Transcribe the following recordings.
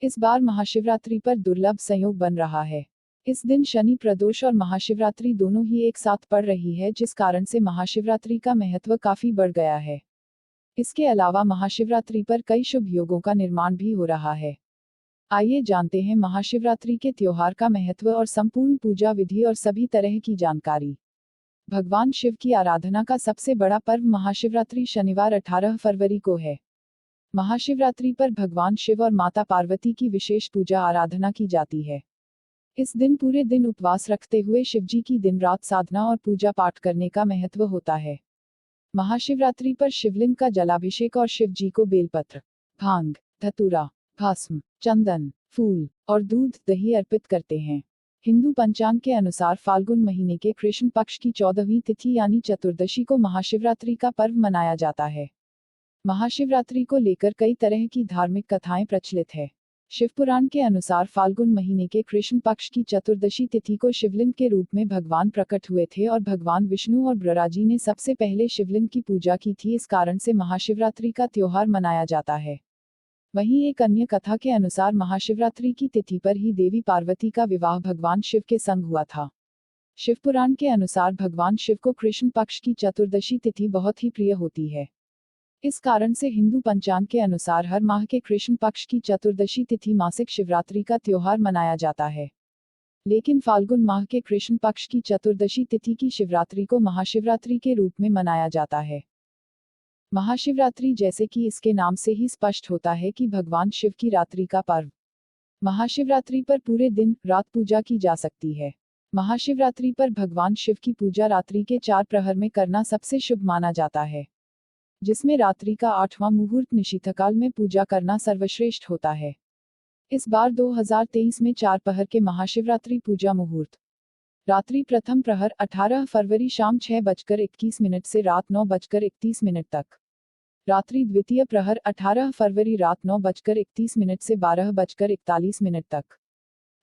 इस बार महाशिवरात्रि पर दुर्लभ संयोग बन रहा है। इस दिन शनि प्रदोष और महाशिवरात्रि दोनों ही एक साथ पड़ रही है, जिस कारण से महाशिवरात्रि का महत्व काफी बढ़ गया है। इसके अलावा महाशिवरात्रि पर कई शुभ योगों का निर्माण भी हो रहा है। आइए जानते हैं महाशिवरात्रि के त्योहार का महत्व और संपूर्ण पूजा विधि और सभी तरह की जानकारी। भगवान शिव की आराधना का सबसे बड़ा पर्व महाशिवरात्रि शनिवार 18 फरवरी को है। महाशिवरात्रि पर भगवान शिव और माता पार्वती की विशेष पूजा आराधना की जाती है। इस दिन पूरे दिन उपवास रखते हुए शिवजी की दिन रात साधना और पूजा पाठ करने का महत्व होता है। महाशिवरात्रि पर शिवलिंग का जलाभिषेक और शिवजी को बेलपत्र, भांग, धतूरा, भस्म, चंदन, फूल और दूध दही अर्पित करते हैं। हिंदू पंचांग के अनुसार फाल्गुन महीने के कृष्ण पक्ष की 14वीं तिथि यानी चतुर्दशी को महाशिवरात्रि का पर्व मनाया जाता है। महाशिवरात्रि को लेकर कई तरह की धार्मिक कथाएं प्रचलित है। शिवपुराण के अनुसार फाल्गुन महीने के कृष्ण पक्ष की चतुर्दशी तिथि को शिवलिंग के रूप में भगवान प्रकट हुए थे और भगवान विष्णु और ब्रह्मा ने सबसे पहले शिवलिंग की पूजा की थी। इस कारण से महाशिवरात्रि का त्योहार मनाया जाता है। वहीं एक अन्य कथा के अनुसार महाशिवरात्रि की तिथि पर ही देवी पार्वती का विवाह भगवान शिव के संग हुआ था। शिवपुराण के अनुसार भगवान शिव को कृष्ण पक्ष की चतुर्दशी तिथि बहुत ही प्रिय होती है। इस कारण से हिंदू पंचांग के अनुसार हर माह के कृष्ण पक्ष की चतुर्दशी तिथि मासिक शिवरात्रि का त्योहार मनाया जाता है। लेकिन फाल्गुन माह के कृष्ण पक्ष की चतुर्दशी तिथि की शिवरात्रि को महाशिवरात्रि के रूप में मनाया जाता है। महाशिवरात्रि जैसे कि इसके नाम से ही स्पष्ट होता है कि भगवान शिव की रात्रि का पर्व। महाशिवरात्रि पर पूरे दिन रात पूजा की जा सकती है। महाशिवरात्रि पर भगवान शिव की पूजा रात्रि के 4 प्रहर में करना सबसे शुभ माना जाता है, जिसमें रात्रि का 8वां मुहूर्त निशीथकाल में पूजा करना सर्वश्रेष्ठ होता है। इस बार 2023 में 4 पहर के महाशिवरात्रि पूजा मुहूर्त रात्रि प्रथम प्रहर 18 फरवरी शाम 6:21 से रात 9:31 तक। रात्रि द्वितीय प्रहर 18 फरवरी रात 9:31 से 12:41 तक।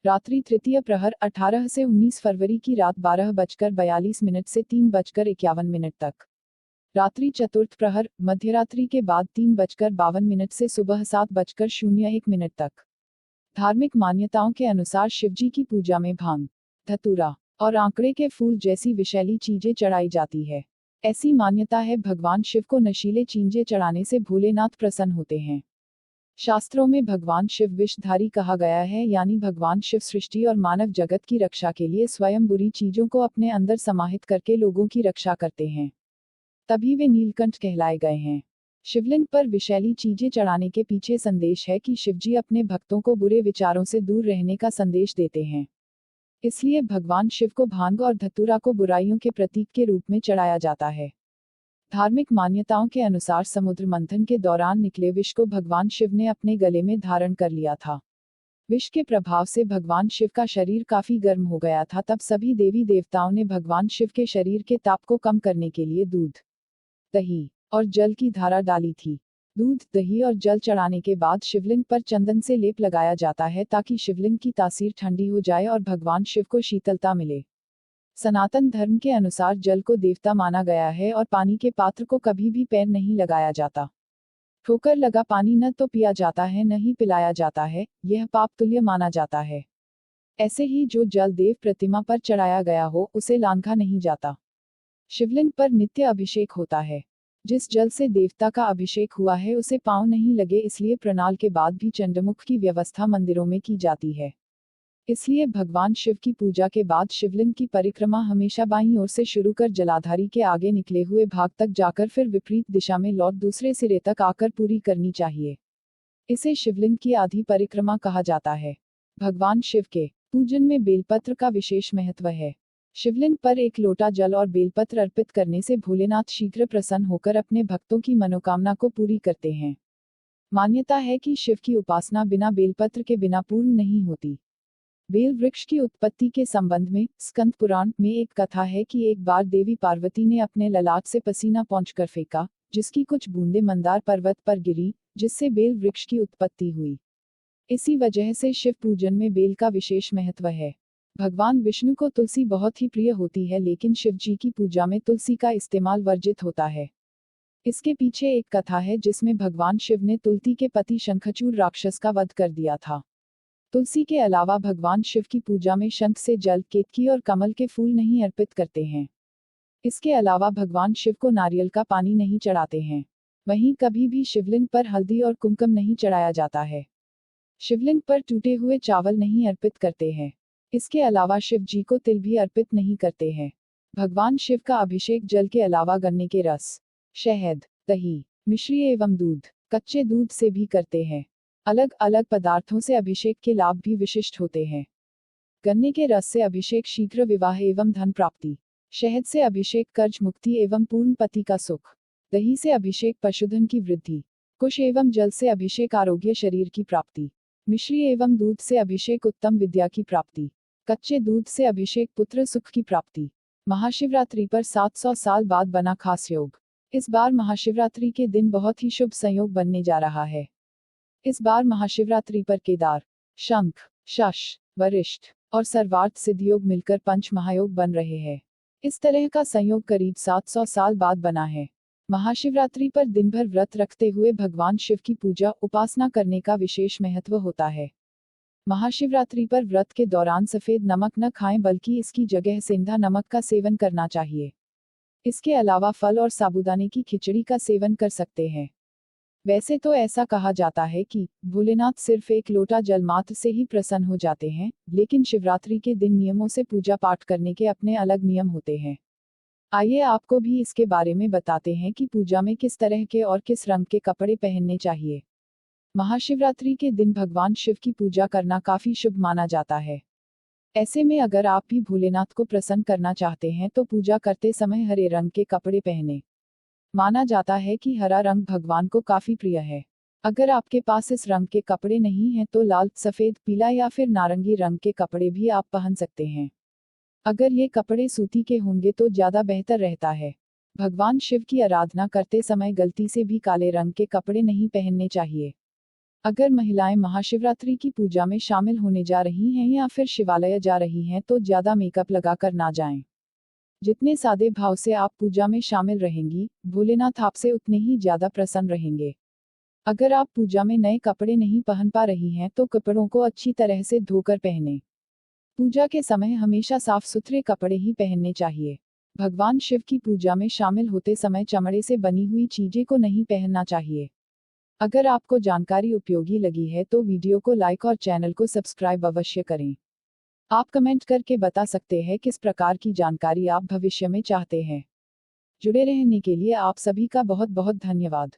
रात्रि तृतीय प्रहर 18 से 19 फरवरी की रात 12:42 से 3:51 तक। रात्रि चतुर्थ प्रहर मध्यरात्रि के बाद 3:52 से सुबह 7:01 तक। धार्मिक मान्यताओं के अनुसार शिवजी की पूजा में भांग, धतूरा और आंकड़े के फूल जैसी विषैली चीजें चढ़ाई जाती है। ऐसी मान्यता है भगवान शिव को नशीले चीजें चढ़ाने से भोलेनाथ प्रसन्न होते हैं। शास्त्रों में भगवान शिव विषधारी कहा गया है, यानी भगवान शिव सृष्टि और मानव जगत की रक्षा के लिए स्वयं बुरी चीजों को अपने अंदर समाहित करके लोगों की रक्षा करते हैं, तभी वे नीलकंठ कहलाए गए हैं। शिवलिंग पर विषैली चीजें चढ़ाने के पीछे संदेश है कि शिवजी अपने भक्तों को बुरे विचारों से दूर रहने का संदेश देते हैं। इसलिए भगवान शिव को भांग और धतूरा को बुराइयों के प्रतीक के रूप में चढ़ाया जाता है। धार्मिक मान्यताओं के अनुसार समुद्र मंथन के दौरान निकले विष को भगवान शिव ने अपने गले में धारण कर लिया था। विष के प्रभाव से भगवान शिव का शरीर काफी गर्म हो गया था। तब सभी देवी देवताओं ने भगवान शिव के शरीर के ताप को कम करने के लिए दूध, दही और जल की धारा डाली थी। दूध, दही और जल चढ़ाने के बाद शिवलिंग पर चंदन से लेप लगाया जाता है, ताकि शिवलिंग की तासीर ठंडी हो जाए और भगवान शिव को शीतलता मिले। सनातन धर्म के अनुसार जल को देवता माना गया है और पानी के पात्र को कभी भी पैर नहीं लगाया जाता। ठोकर लगा पानी न तो पिया जाता है न ही पिलाया जाता है, यह पाप तुल्य माना जाता है। ऐसे ही जो जल देव प्रतिमा पर चढ़ाया गया हो उसे लांघा नहीं जाता। शिवलिंग पर नित्य अभिषेक होता है। जिस जल से देवता का अभिषेक हुआ है उसे पांव नहीं लगे, इसलिए प्रणाल के बाद भी चंडमुख की व्यवस्था मंदिरों में की जाती है। इसलिए भगवान शिव की पूजा के बाद शिवलिंग की परिक्रमा हमेशा बाईं ओर से शुरू कर जलाधारी के आगे निकले हुए भाग तक जाकर फिर विपरीत दिशा में लौट दूसरे सिरे तक आकर पूरी करनी चाहिए। इसे शिवलिंग की आधी परिक्रमा कहा जाता है। भगवान शिव के पूजन में बेलपत्र का विशेष महत्व है। शिवलिंग पर एक लोटा जल और बेलपत्र अर्पित करने से भोलेनाथ शीघ्र प्रसन्न होकर अपने भक्तों की मनोकामना को पूरी करते हैं। मान्यता है कि शिव की उपासना बिना बेलपत्र के बिना पूर्ण नहीं होती। बेल वृक्ष की उत्पत्ति के संबंध में स्कंद पुराण में एक कथा है कि एक बार देवी पार्वती ने अपने ललाट से पसीना पोंछकर फेंका, जिसकी कुछ बूंदें मंदार पर्वत पर गिरी, जिससे बेल वृक्ष की उत्पत्ति हुई। इसी वजह से शिव पूजन में बेल का विशेष महत्व है। भगवान विष्णु को तुलसी बहुत ही प्रिय होती है, लेकिन शिव जी की पूजा में तुलसी का इस्तेमाल वर्जित होता है। इसके पीछे एक कथा है जिसमें भगवान शिव ने तुलसी के पति शंखचूड़ राक्षस का वध कर दिया था। तुलसी के अलावा भगवान शिव की पूजा में शंख से जल, केतकी और कमल के फूल नहीं अर्पित करते हैं। इसके अलावा भगवान शिव को नारियल का पानी नहीं चढ़ाते हैं। वहीं कभी भी शिवलिंग पर हल्दी और कुमकुम नहीं चढ़ाया जाता है। शिवलिंग पर टूटे हुए चावल नहीं अर्पित करते हैं। इसके अलावा शिव जी को तिल भी अर्पित नहीं करते हैं। भगवान शिव का अभिषेक जल के अलावा गन्ने के रस, शहद, दही, मिश्री एवं दूध, कच्चे दूध से भी करते हैं। अलग अलग पदार्थों से अभिषेक के लाभ भी विशिष्ट होते हैं। गन्ने के रस से अभिषेक शीघ्र विवाह एवं धन प्राप्ति, शहद से अभिषेक कर्ज मुक्ति एवं पूर्ण पति का सुख, दही से अभिषेक पशुधन की वृद्धि, कुश एवं जल से अभिषेक आरोग्य शरीर की प्राप्ति, मिश्री एवं दूध से अभिषेक उत्तम विद्या की प्राप्ति, कच्चे दूध से अभिषेक पुत्र सुख की प्राप्ति। महाशिवरात्रि पर 700 साल बाद बना खास योग। इस बार महाशिवरात्रि के दिन बहुत ही शुभ संयोग बनने जा रहा है। इस बार महाशिवरात्रि पर केदार, शंख, शश, वरिष्ठ और सर्वार्थ सिद्ध योग मिलकर पंच महायोग बन रहे हैं। इस तरह का संयोग करीब 700 साल बाद बना है। महाशिवरात्रि पर दिन भर व्रत रखते हुए भगवान शिव की पूजा उपासना करने का विशेष महत्व होता है। महाशिवरात्रि पर व्रत के दौरान सफेद नमक न खाएं, बल्कि इसकी जगह सेंधा नमक का सेवन करना चाहिए। इसके अलावा फल और साबूदाने की खिचड़ी का सेवन कर सकते हैं। वैसे तो ऐसा कहा जाता है कि भोलेनाथ सिर्फ एक लोटा जल मात्र से ही प्रसन्न हो जाते हैं, लेकिन शिवरात्रि के दिन नियमों से पूजा पाठ करने के अपने अलग नियम होते हैं। आइए आपको भी इसके बारे में बताते हैं कि पूजा में किस तरह के और किस रंग के कपड़े पहनने चाहिए। महाशिवरात्रि के दिन भगवान शिव की पूजा करना काफी शुभ माना जाता है। ऐसे में अगर आप भी भोलेनाथ को प्रसन्न करना चाहते हैं तो पूजा करते समय हरे रंग के कपड़े पहने। माना जाता है कि हरा रंग भगवान को काफी प्रिय है। अगर आपके पास इस रंग के कपड़े नहीं हैं तो लाल, सफेद, पीला या फिर नारंगी रंग के कपड़े भी आप पहन सकते हैं। अगर ये कपड़े सूती के होंगे तो ज्यादा बेहतर रहता है। भगवान शिव की आराधना करते समय गलती से भी काले रंग के कपड़े नहीं पहनने चाहिए। अगर महिलाएं महाशिवरात्रि की पूजा में शामिल होने जा रही हैं या फिर शिवालय जा रही हैं तो ज्यादा मेकअप लगाकर ना जाएं। जितने सादे भाव से आप पूजा में शामिल रहेंगी, भोलेनाथ आपसे उतने ही ज्यादा प्रसन्न रहेंगे। अगर आप पूजा में नए कपड़े नहीं पहन पा रही हैं तो कपड़ों को अच्छी तरह से धोकर पहनें। पूजा के समय हमेशा साफ सुथरे कपड़े ही पहनने चाहिए। भगवान शिव की पूजा में शामिल होते समय चमड़े से बनी हुई चीजें को नहीं पहनना चाहिए। अगर आपको जानकारी उपयोगी लगी है तो वीडियो को लाइक और चैनल को सब्सक्राइब अवश्य करें। आप कमेंट करके बता सकते हैं किस प्रकार की जानकारी आप भविष्य में चाहते हैं। जुड़े रहने के लिए आप सभी का बहुत बहुत धन्यवाद।